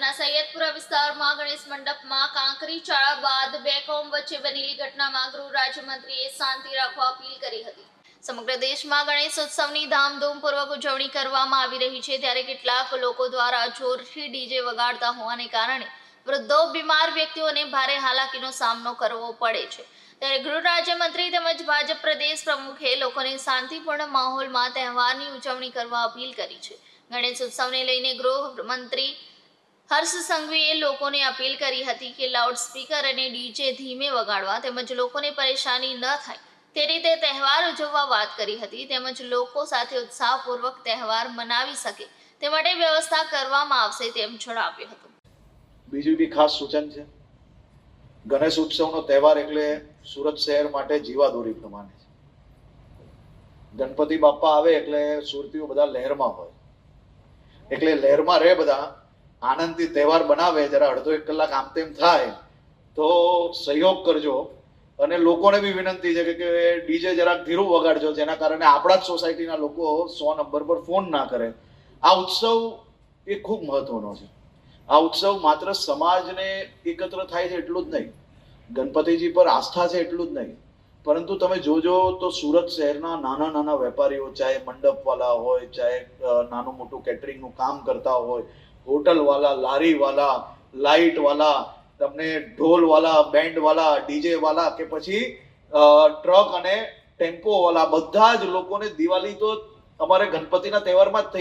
શહેરના સૈયદપુરા વિસ્તારમાં ગણેશ મંડપમાં કાંકરી ચાળા બાદ બે કોમ વચ્ચે બનેલી ઘટનામાં ગૃહ રાજ્યમંત્રીએ શાંતિ રાખવા અપીલ કરી હતી. સમગ્ર દેશમાં ગણેશ ઉત્સવની ધામધૂમપૂર્વક ઉજવણી કરવામાં આવી રહી છે, ત્યારે કેટલાક લોકો દ્વારા જોરથી ડીજે વગાડતા હોવાને કારણે વૃદ્ધો, બીમાર વ્યક્તિઓને ભારે હાલાકીનો સામનો કરવો પડે છે. ત્યારે ગૃહ રાજ્યમંત્રી તેમજ ભાજપ પ્રદેશ પ્રમુખે લોકોને શાંતિપૂર્ણ માહોલમાં તહેવારની ઉજવણી કરવા અપીલ કરી છે. ગણેશ ઉત્સવને લઈને ગૃહમંત્રી હર્ષ સંઘવીએ લોકોને અપીલ કરી હતી કે લાઉડસ્પીકર અને ડીજે ધીમે વગાડવા તેમજ લોકોને પરેશાની ન થાય તે રીતે તહેવાર ઉજવવા વાત કરી હતી. તેમજ લોકો સાથે ઉત્સાહપૂર્વક તહેવાર મનાવી શકે તે માટે વ્યવસ્થા કરવામાં આવશે તેમ જણાવ્યું હતું. બીજું બી ખાસ સૂચન છે. ગણેશ ઉત્સવનો તહેવાર એટલે સુરત શહેર માટે જીવાદોરી પ્રમાણે છે. ગણપતિ બાપ્પા આવે એટલે સુરતીઓ બધા લહેરમાં હોય, એટલે લહેરમાં રહે, બધા આનંદથી તહેવાર બનાવે. જરા અડધો એક કલાક આમ તેમ થાય તો સહયોગ કરજો. અને લોકોને બી વિનંતી છે કે ડીજે જરાક ધીરું વગાડજો, જેના કારણે આપણા જ સોસાયટીના લોકો 100 નંબર પર ફોન ના કરે. આ ઉત્સવ એ ખૂબ મહત્વનો છે. આ ઉત્સવ માત્ર સમાજને એકત્ર થાય છે એટલું જ નહીં, ગણપતિજી પર આસ્થા છે એટલું જ નહીં, પરંતુ તમે જોજો તો સુરત શહેરના નાના નાના વેપારીઓ, ચાહે મંડપવાલા હોય, ચાહે નાનું મોટું કેટરિંગનું કામ કરતા હોય, હોટલવાલા, લારીવાલા, લાઇટવાલા, તમને ઢોલવાલા, બેન્ડવાલા, ડીજેવાલા કે પછી ટ્રક અને ટેમ્પોવાલા, બધા જ લોકોને દિવાળી તો અમારે ગણપતિના તહેવારમાં જ થઈ